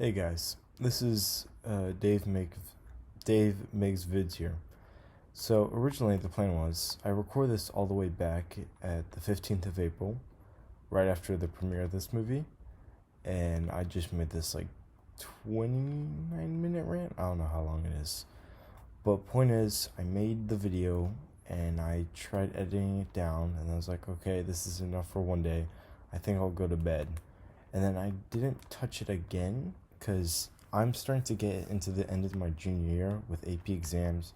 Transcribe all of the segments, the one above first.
Hey guys, this is Dave Makes Vids here. So originally the plan was I record this all the way back at the 15th of April, right after the premiere of this movie, and I just made this like 29-minute rant. I don't know how long it is, but point is I made the video and I tried editing it down, and I was like, okay, this is enough for one day. I think I'll go to bed. And then I didn't touch it again because I'm starting to get into the end of my junior year with AP exams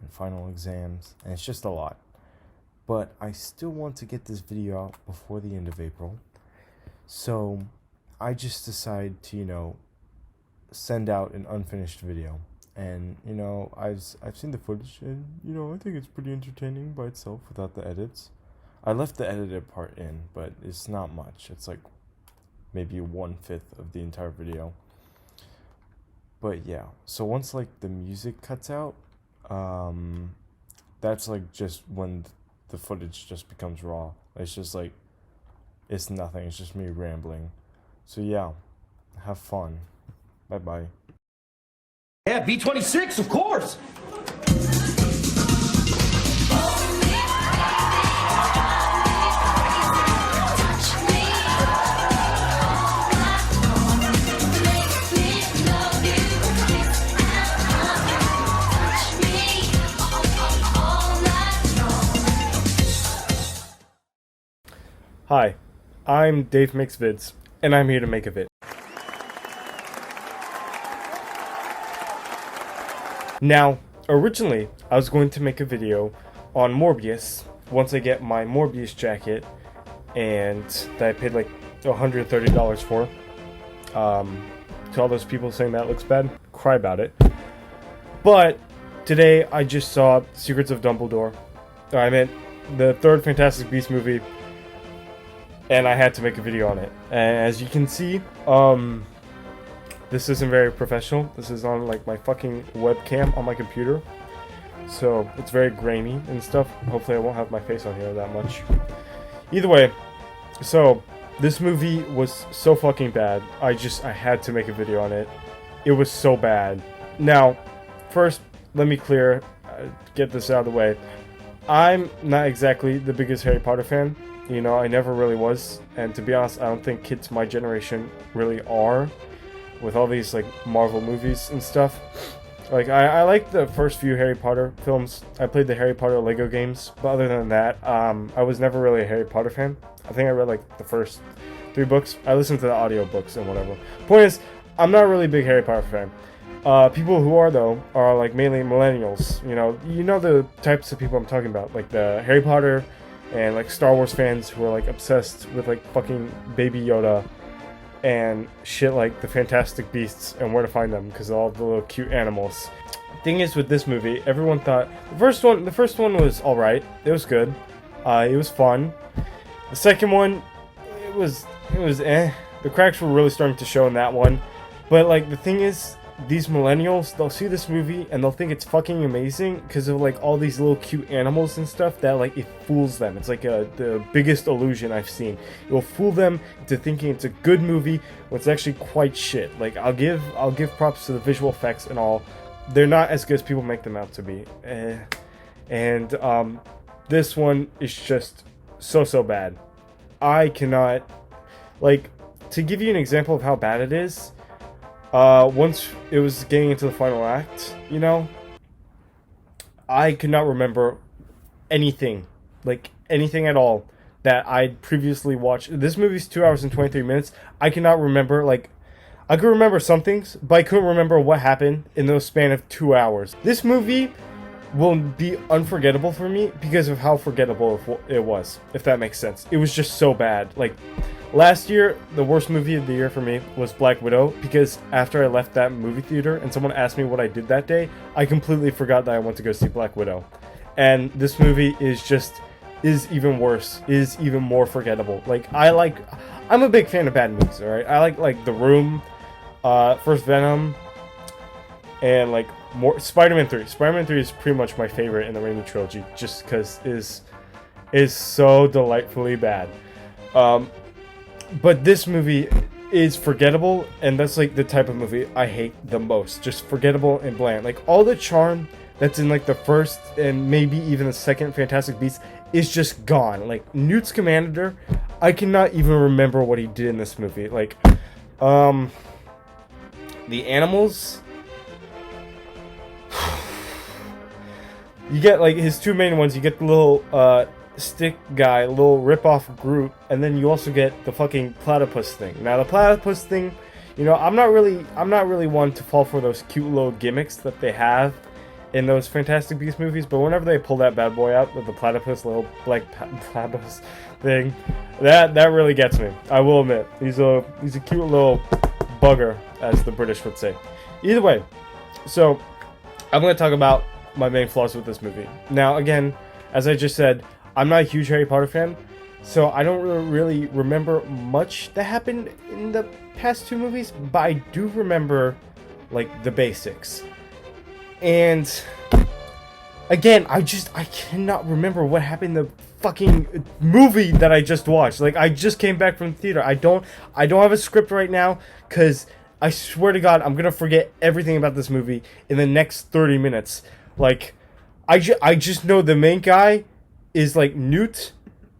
and final exams, and it's just a lot. But I still want to get this video out before the end of April. So I just decided to, send out an unfinished video. And, I've seen the footage, and, I think it's pretty entertaining by itself without the edits. I left the edited part in, but it's not much. It's like maybe 1/5 of the entire video. But yeah, so once like the music cuts out, that's like just when the footage just becomes raw. It's just like, it's nothing. It's just me rambling. So yeah, have fun. Bye bye. Yeah, B-26, of course. Hi, I'm Dave Makes Vids, and I'm here to make a vid. Now, originally, I was going to make a video on Morbius once I get my Morbius jacket, and that I paid like $130 for. To all those people saying that looks bad, cry about it. But today, I just saw Secrets of Dumbledore. I meant the third Fantastic Beasts movie. And I had to make a video on it. And as you can see, this isn't very professional. This is on like my fucking webcam on my computer. So it's very grainy and stuff. Hopefully I won't have my face on here that much. Either way, so this movie was so fucking bad. I had to make a video on it. It was so bad. Now, first, let me get this out of the way. I'm not exactly the biggest Harry Potter fan. I never really was, and to be honest, I don't think kids my generation really are, with all these, like, Marvel movies and stuff. Like, I like the first few Harry Potter films. I played the Harry Potter Lego games, but other than that, I was never really a Harry Potter fan. I think I read, like, the first 3 books. I listened to the audiobooks and whatever. Point is, I'm not really a big Harry Potter fan. People who are, though, are, like, mainly millennials. You know the types of people I'm talking about, like the Harry Potter and like Star Wars fans who are like obsessed with like fucking Baby Yoda and shit like the Fantastic Beasts and where to find them because of all the little cute animals. Thing is with this movie, everyone thought the first one was alright. It was good. It was fun. The second one, it was eh. The cracks were really starting to show in that one. But like the thing is, these millennials, they'll see this movie and they'll think it's fucking amazing because of like all these little cute animals and stuff that like it fools them. It's like the biggest illusion I've seen. It will fool them into thinking it's a good movie when it's actually quite shit. Like I'll give props to the visual effects and all. They're not as good as people make them out to be. And this one is just so bad. I cannot, like, to give you an example of how bad it is. Once it was getting into the final act, I could not remember anything at all that I'd previously watched. This movie's 2 hours and 23 minutes. I cannot remember, I could remember some things, but I couldn't remember what happened in the span of 2 hours. This movie will be unforgettable for me because of how forgettable it was, if that makes sense. It was just so bad. Like, last year, the worst movie of the year for me was Black Widow, because after I left that movie theater and someone asked me what I did that day, I completely forgot that I went to go see Black Widow. And this movie is even worse, is even more forgettable. I'm a big fan of bad movies, alright? I like The Room, first Venom, and more Spider-Man 3. Spider-Man 3 is pretty much my favorite in the Raimi trilogy, just because is so delightfully bad. But this movie is forgettable, and that's like the type of movie I hate the most. Just forgettable and bland. Like all the charm that's in like the first and maybe even the second Fantastic Beasts is just gone. Like Newt Scamander, I cannot even remember what he did in this movie. Like, the animals. You get like his two main ones. You get the little stick guy, little rip-off Groot, and then you also get the fucking platypus thing. Now the platypus thing, you know, I'm not really one to fall for those cute little gimmicks that they have in those Fantastic Beasts movies, but whenever they pull that bad boy out with the platypus, little black platypus thing, that really gets me. I will admit, he's a cute little bugger, as the British would say. Either way, so I'm going to talk about my main flaws with this movie. Now, again, as I just said, I'm not a huge Harry Potter fan, so I don't really remember much that happened in the past two movies, but I do remember, like, the basics. And, again, I cannot remember what happened in the fucking movie that I just watched. Like, I just came back from the theater. I don't have a script right now, because I swear to God, I'm gonna forget everything about this movie in the next 30 minutes. Like, I just know the main guy is like Newt.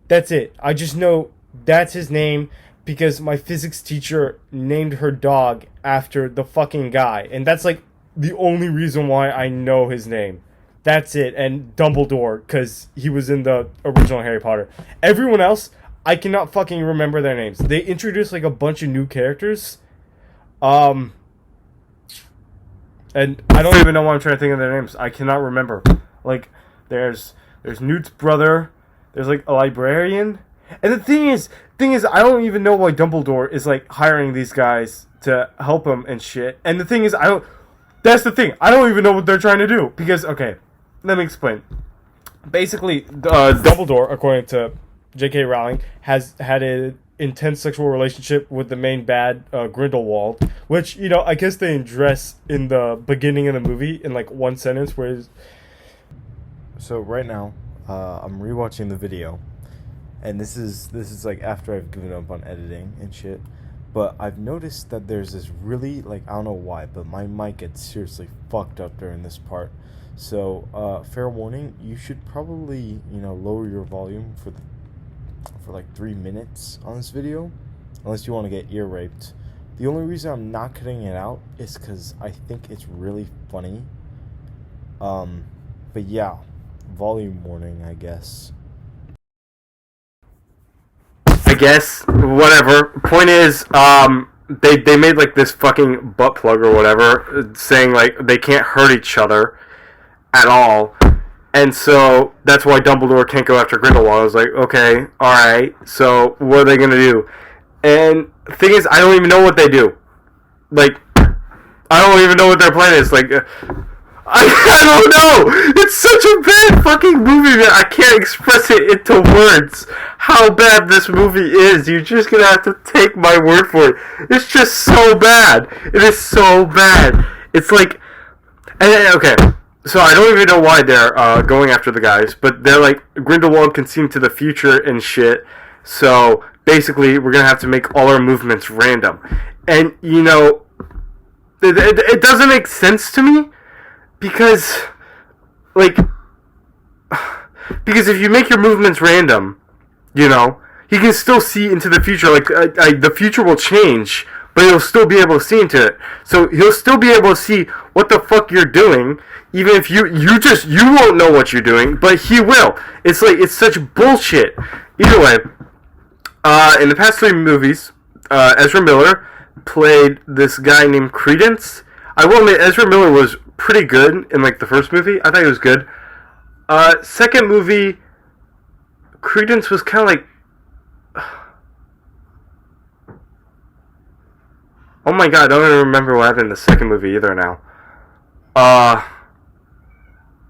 That's it. I just know that's his name because my physics teacher named her dog after the fucking guy. And that's like the only reason why I know his name. That's it. And Dumbledore, because he was in the original Harry Potter. Everyone else, I cannot fucking remember their names. They introduced like a bunch of new characters. And I don't even know why I'm trying to think of their names. I cannot remember. Like, there's Newt's brother. There's like a librarian. And the thing is, I don't even know why Dumbledore is like hiring these guys to help him and shit. And the thing is, that's the thing. I don't even know what they're trying to do. Because, okay, let me explain. Basically, Dumbledore, according to J.K. Rowling, has had an intense sexual relationship with the main bad, Grindelwald. Which, you know, I guess they address in the beginning of the movie in like one sentence where So right now, I'm rewatching the video, and this is like after I've given up on editing and shit. But I've noticed that there's this really, like, I don't know why, but my mic gets seriously fucked up during this part. So, fair warning, you should probably, you know, lower your volume for like 3 minutes on this video, unless you want to get ear raped. The only reason I'm not cutting it out is because I think it's really funny. But yeah, volume warning, I guess. I guess, whatever. Point is, they made like this fucking butt plug or whatever, saying like they can't hurt each other at all. And so that's why Dumbledore can't go after Grindelwald. I was like, okay, alright, so what are they gonna do? And the thing is, I don't even know what they do. Like, I don't even know what their plan is. Like, I don't know! It's such a bad fucking movie that I can't express it into words. How bad this movie is. You're just gonna have to take my word for it. It's just so bad. It is so bad. It's like, okay. So I don't even know why they're going after the guys, but they're like, Grindelwald can see into the future and shit, so basically we're going to have to make all our movements random. And, you know, it doesn't make sense to me, because if you make your movements random, you know, he can still see into the future, like, the future will change, but he'll still be able to see into it. So he'll still be able to see what the fuck you're doing, even if you won't know what you're doing, but he will. It's like, it's such bullshit. Either way, in the past 3 movies, Ezra Miller played this guy named Credence. I will admit, Ezra Miller was pretty good in like the first movie. I thought he was good. Second movie, Credence was kind of like, oh my god, I don't even remember what happened in the second movie either now.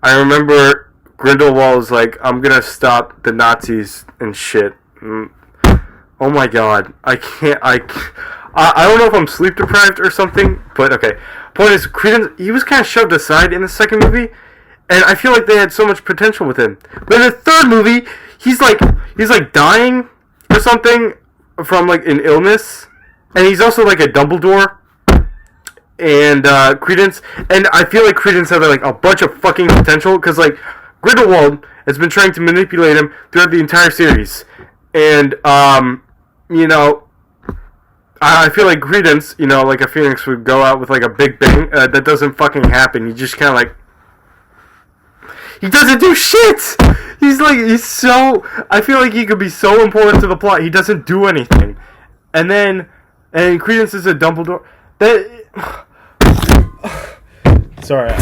I remember Grindelwald was like, I'm gonna stop the Nazis and shit. Oh my god. I don't know if I'm sleep deprived or something, but okay. Point is, Credence, he was kind of shoved aside in the second movie, and I feel like they had so much potential with him. But in the third movie, he's like dying or something from like an illness, and he's also like a Dumbledore. And Credence, and I feel like Credence had like a bunch of fucking potential because like Grindelwald has been trying to manipulate him throughout the entire series, and you know, I feel like Credence, you know, like a phoenix would go out with like a big bang. That doesn't fucking happen. He just kind of like he doesn't do shit. He's so. I feel like he could be so important to the plot. He doesn't do anything, and Credence is a Dumbledore. That. Sorry.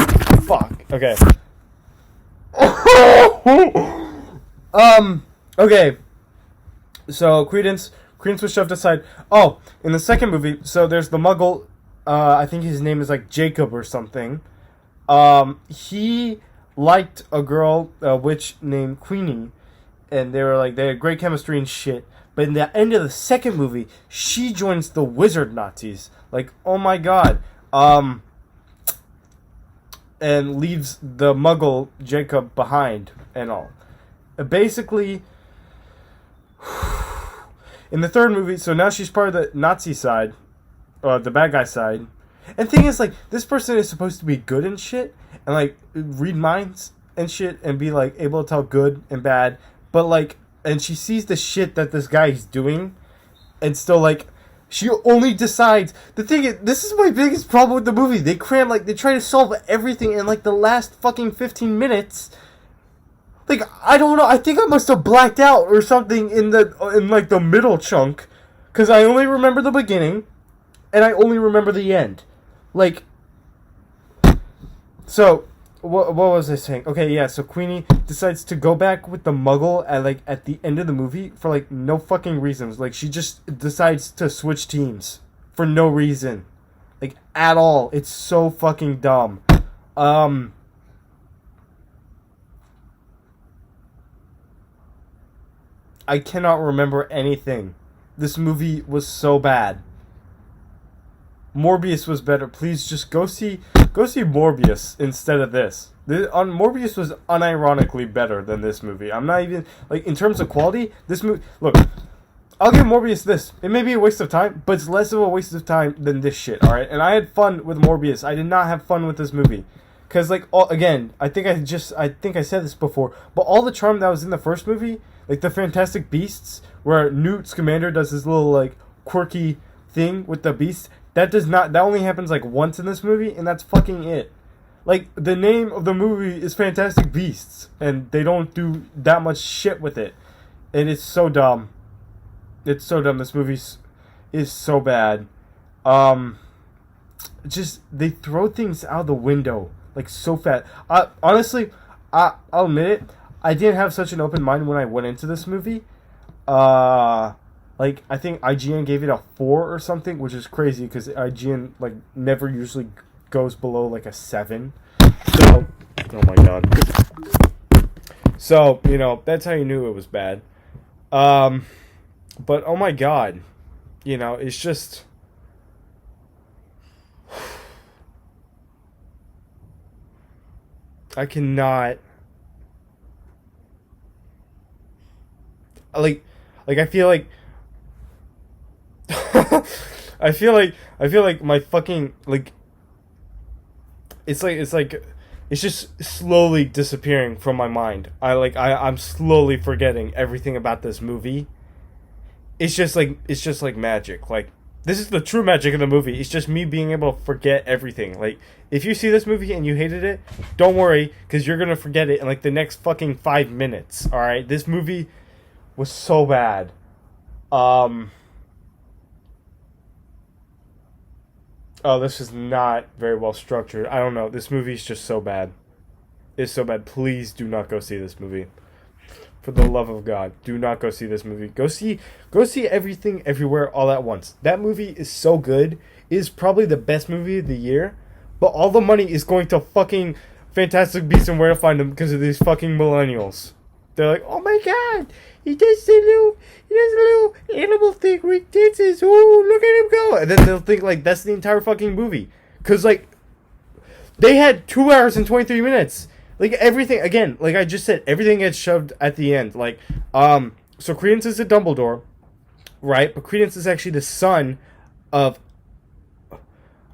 Fuck. Okay. Okay. So Credence was shoved aside. Oh, in the second movie, so there's the Muggle. I think his name is like Jacob or something. He liked a girl, a witch named Queenie, and they had great chemistry and shit. But in the end of the second movie, she joins the wizard Nazis. Like, oh my god. And leaves the Muggle Jacob behind and all. Basically, in the third movie, so now she's part of the Nazi side, the bad guy side. And thing is, like, this person is supposed to be good and shit, and like read minds and shit, and be like able to tell good and bad. But like, and she sees the shit that this guy is doing, and still like. She only decides. The thing is, this is my biggest problem with the movie. They try to solve everything in like the last fucking 15 minutes. Like, I don't know. I think I must have blacked out or something in like the middle chunk, because I only remember the beginning, and I only remember the end. Like, so what was I saying? Okay, yeah. So Queenie decides to go back with the Muggle at the end of the movie for like no fucking reasons. Like she just decides to switch teams for no reason, like at all. It's so fucking dumb. I cannot remember anything. This movie was so bad. Morbius was better. Please just go see Morbius instead of this. Morbius was unironically better than this movie. I'm not even like in terms of quality. This movie, look, I'll give Morbius this. It may be a waste of time, but it's less of a waste of time than this shit. All right, and I had fun with Morbius. I did not have fun with this movie, cause like again, I think I said this before, but all the charm that was in the first movie, like the Fantastic Beasts, where Newt Scamander does this little like quirky thing with the beasts. That only happens like once in this movie, and that's fucking it. Like, the name of the movie is Fantastic Beasts, and they don't do that much shit with it. And it's so dumb. It's so dumb. This movie is so bad. Just, they throw things out the window, like, so fast. Honestly, I'll admit it, I didn't have such an open mind when I went into this movie. Like, I think IGN gave it a 4 or something, which is crazy, because IGN, like, never usually goes below, like, a 7. So, oh my god. So, you know, that's how you knew it was bad. But, oh my god. You know, it's just... I cannot... Like, I feel like... I feel like my fucking like it's just slowly disappearing from my mind. I'm slowly forgetting everything about this movie. It's just like magic. Like, this is the true magic of the movie. It's just me being able to forget everything. Like, if you see this movie and you hated it, don't worry, because you're gonna forget it in like the next fucking 5 minutes. All right, this movie was so bad. Oh, this is not very well structured. I don't know. This movie's just so bad. It's so bad. Please do not go see this movie. For the love of God, do not go see this movie. Go see Everything Everywhere All at Once. That movie is so good. It is probably the best movie of the year. But all the money is going to fucking Fantastic Beasts and Where to Find Them because of these fucking millennials. They're like, oh my god, he does a little animal thing where he dances. Ooh, look at him go. And then they'll think like that's the entire fucking movie. Because like, they had 2 hours and 23 minutes. Like, everything, again, like I just said, everything gets shoved at the end. Like, so Credence is a Dumbledore, right? But Credence is actually the son of,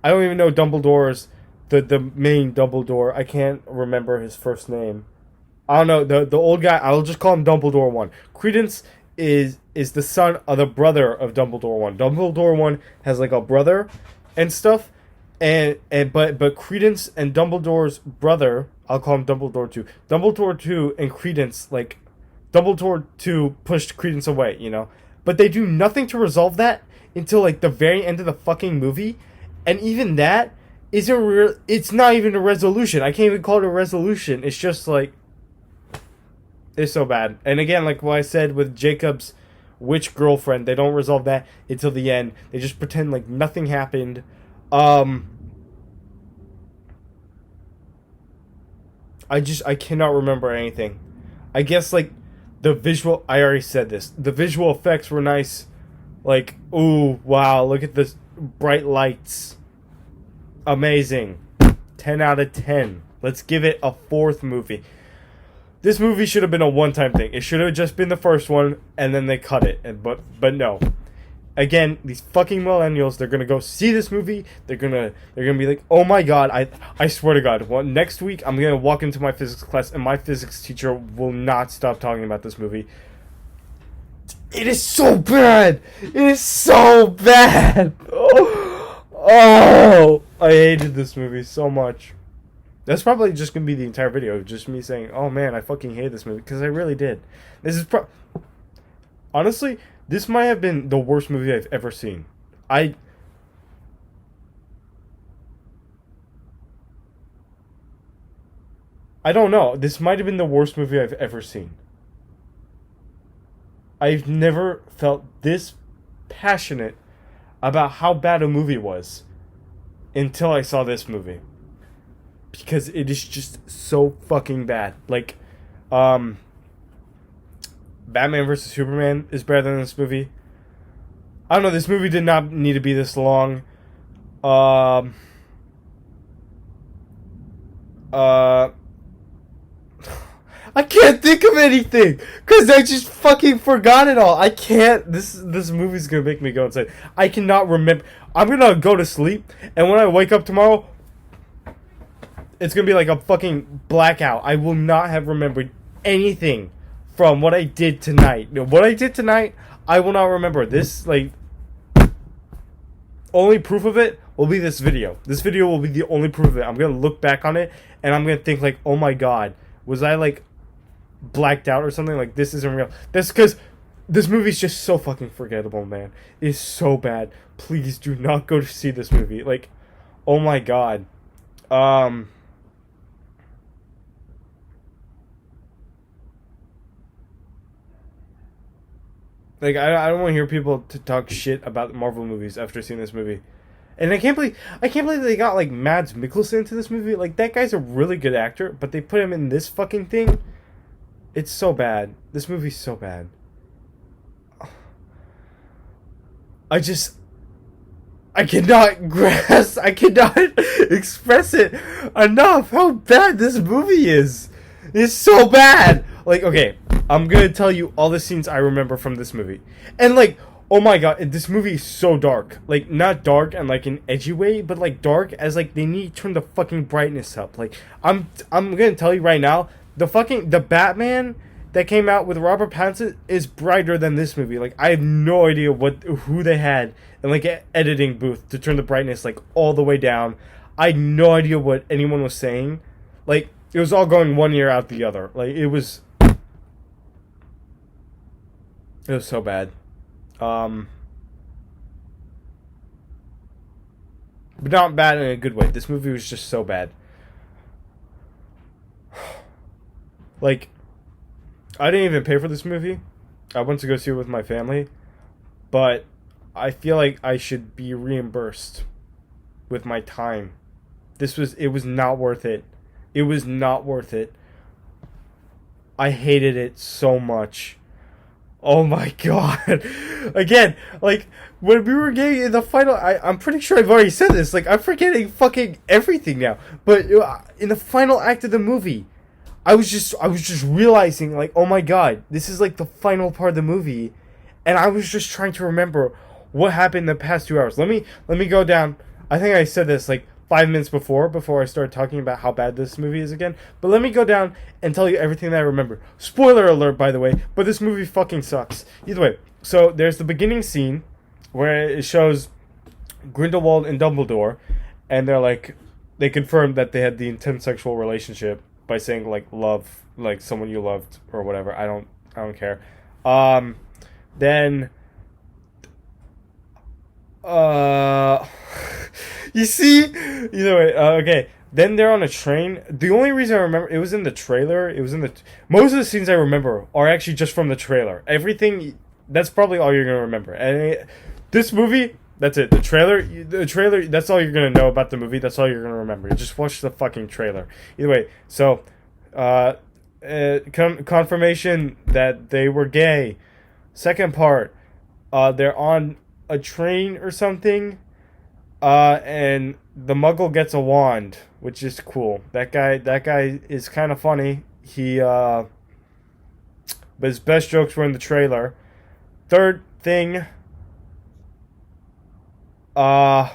I don't even know Dumbledore's, the main Dumbledore. I can't remember his first name. I don't know, the old guy. I'll just call him Dumbledore 1. Credence is the son of the brother of Dumbledore 1. Dumbledore 1 has like a brother and stuff, but Credence and Dumbledore's brother, I'll call him Dumbledore 2. Dumbledore 2 and Credence, like, Dumbledore 2 pushed Credence away, you know? But they do nothing to resolve that until, like, the very end of the fucking movie. And even that isn't real. It's not even a resolution. I can't even call it a resolution. It's just, like, it's so bad. And again, like what I said with Jacob's witch girlfriend, they don't resolve that until the end. They just pretend like nothing happened. I cannot remember anything. I guess, like, the visual, I already said this. The visual effects were nice. Like, ooh, wow, look at this bright lights. Amazing. 10 out of 10. Let's give it a 4th movie. This movie should have been a one-time thing. It should have just been the first one, and then they cut it. But no. Again, these fucking millennials, they're gonna go see this movie. They're gonna be like, oh my god, I swear to God, next week I'm gonna walk into my physics class and my physics teacher will not stop talking about this movie. It is so bad. It is so bad. Oh, I hated this movie so much. That's probably just gonna be the entire video, just me saying, "Oh man, I fucking hate this movie," because I really did. This is honestly, this might have been the worst movie I've ever seen. I don't know. This might have been the worst movie I've ever seen. I've never felt this passionate about how bad a movie was until I saw this movie. Because it is just so fucking bad. Like, Batman vs. Superman is better than this movie. I don't know, this movie did not need to be this long. I can't think of anything because I just fucking forgot it all. I can't. This movie's gonna make me go insane. I cannot remember. I'm gonna go to sleep, and when I wake up tomorrow, it's gonna be like a fucking blackout. I will not have remembered anything from what I did tonight. What I did tonight, I will not remember. This, like, only proof of it will be this video. This video will be the only proof of it. I'm gonna look back on it, and I'm gonna think like, oh my god, was I like blacked out or something? Like, this isn't real. That's because this movie's just so fucking forgettable, man. It's so bad. Please do not go to see this movie. Like, oh my god. Like, I don't want to hear people to talk shit about Marvel movies after seeing this movie. And I can't believe they got, like, Mads Mikkelsen into this movie. Like, that guy's a really good actor, but they put him in this fucking thing. It's so bad. This movie's so bad. I cannot grasp, I cannot express it enough how bad this movie is. It's so bad. Like, okay, I'm gonna tell you all the scenes I remember from this movie. And, like, oh my god, this movie is so dark. Like, not dark and like an edgy way, but like dark as like they need to turn the fucking brightness up. Like, I'm gonna tell you right now, the Batman that came out with Robert Pattinson is brighter than this movie. Like, I have no idea who they had in like an editing booth to turn the brightness like all the way down. I had no idea what anyone was saying. Like, it was all going one ear out the other. Like, it was so bad. But not bad in a good way. This movie was just so bad. Like, I didn't even pay for this movie. I went to go see it with my family. But I feel like I should be reimbursed with my time. It was not worth it. It was not worth it. I hated it so much. Oh my god. Again, like, when we were getting in the final, I'm pretty sure I've already said this. Like, I'm forgetting fucking everything now. But in the final act of the movie, I was just realizing, like, oh my god, this is like the final part of the movie. And I was just trying to remember what happened the past 2 hours. Let me go down. I think I said this like 5 minutes before I started talking about how bad this movie is again. But let me go down and tell you everything that I remember. Spoiler alert, by the way, but this movie fucking sucks. Either way, so there's the beginning scene where it shows Grindelwald and Dumbledore, and they confirmed that they had the intense sexual relationship by saying like love, like someone you loved or whatever. I don't care. Then you see, either way, okay. Then they're on a train. The only reason I remember it was in the trailer. Most of the scenes I remember are actually just from the trailer. Everything, that's probably all you're gonna remember. And this movie, that's it. The trailer. That's all you're gonna know about the movie. That's all you're gonna remember. You just watch the fucking trailer. Either way, so confirmation that they were gay. Second part, they're on a train or something, and the Muggle gets a wand, which is cool. That guy is kind of funny. But his best jokes were in the trailer. Third thing, the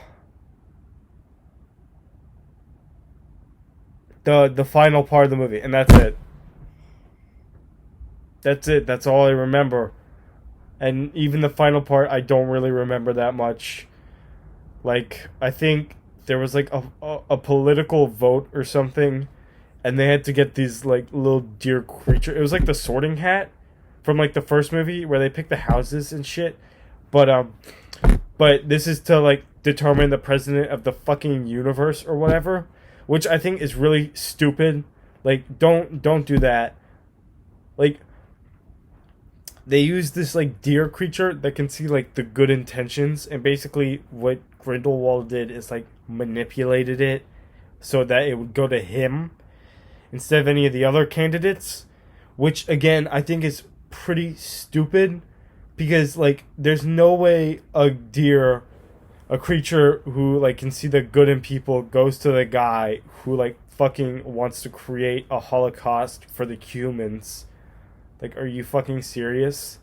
final part of the movie, and that's it. That's it. That's all I remember. And even the final part, I don't really remember that much. Like, I think there was like a political vote or something, and they had to get these like little deer creature. It was like the Sorting Hat from like the first movie where they pick the houses and shit. But this is to like determine the president of the fucking universe or whatever, which I think is really stupid. Like, don't do that. Like, they use this like deer creature that can see like the good intentions, and basically what Grindelwald did is like manipulated it so that it would go to him instead of any of the other candidates, which again I think is pretty stupid, because like there's no way a creature who like can see the good in people goes to the guy who like fucking wants to create a holocaust for the humans. Like, are you fucking serious?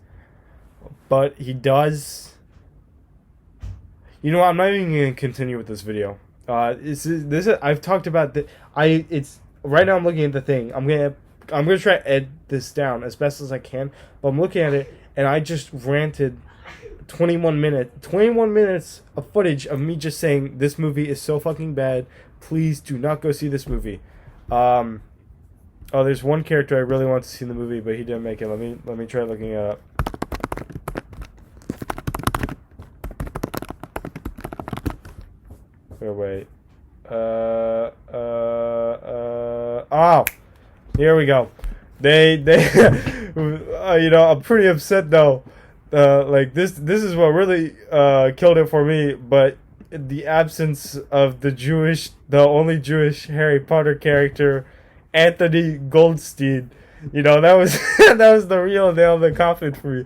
But he does. You know what? I'm not even gonna continue with this video. I've talked about the. It's right now. I'm looking at the thing. I'm gonna try to edit this down as best as I can. But I'm looking at it, and I just ranted 21 minutes of footage of me just saying this movie is so fucking bad. Please do not go see this movie. Oh, there's one character I really want to see in the movie, but he didn't make it. Let me try looking it up. Oh, wait. Oh! Here we go. They you know, I'm pretty upset though. Like this is what really killed it for me, but the absence of the only Jewish Harry Potter character, Anthony Goldstein, you know, that was that was the real nail in the coffin for me.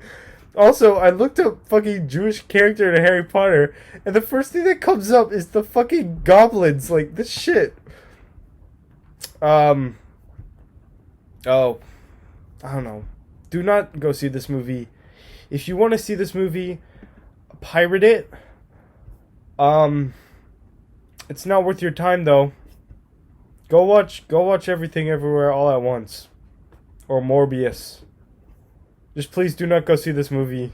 Also, I looked up fucking Jewish character in Harry Potter, and the first thing that comes up is the fucking goblins. Like, this shit. Oh, I don't know. Do not go see this movie. If you want to see this movie, pirate it. It's not worth your time though. Go watch Everything Everywhere All at Once, or Morbius. Just please do not go see this movie.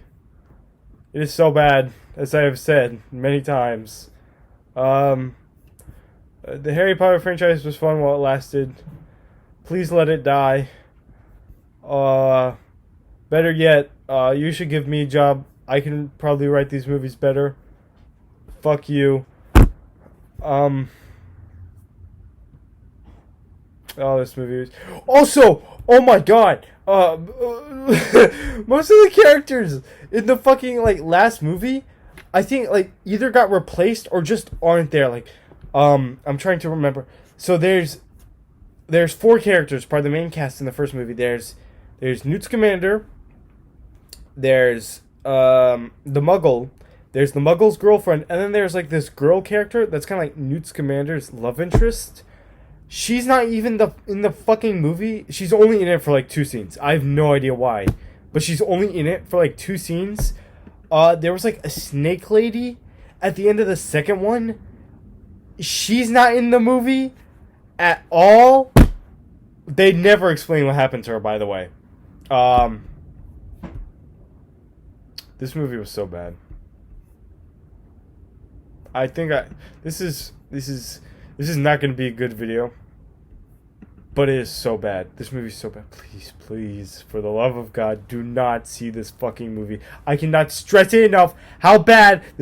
It is so bad, as I have said many times. The Harry Potter franchise was fun while it lasted. Please let it die. Better yet, you should give me a job. I can probably write these movies better. Fuck you. Oh, this movie is... Also, oh my god! Most of the characters in the fucking, like, last movie, I think, like, either got replaced or just aren't there. Like, I'm trying to remember. So there's 4 characters, part of the main cast in the first movie. There's Newt Scamander. There's, the Muggle. There's the Muggle's girlfriend. And then there's, like, this girl character that's kind of like Newt Scamander's love interest. She's not even in the fucking movie. She's only in it for like 2 scenes. I have no idea why, but she's only in it for like 2 scenes. There was like a snake lady at the end of the second one. She's not in the movie at all. They never explain what happened to her, by the way. This movie was so bad. I think this is not going to be a good video. But it is so bad. This movie is so bad. Please, please, for the love of God, do not see this fucking movie. I cannot stress it enough how bad this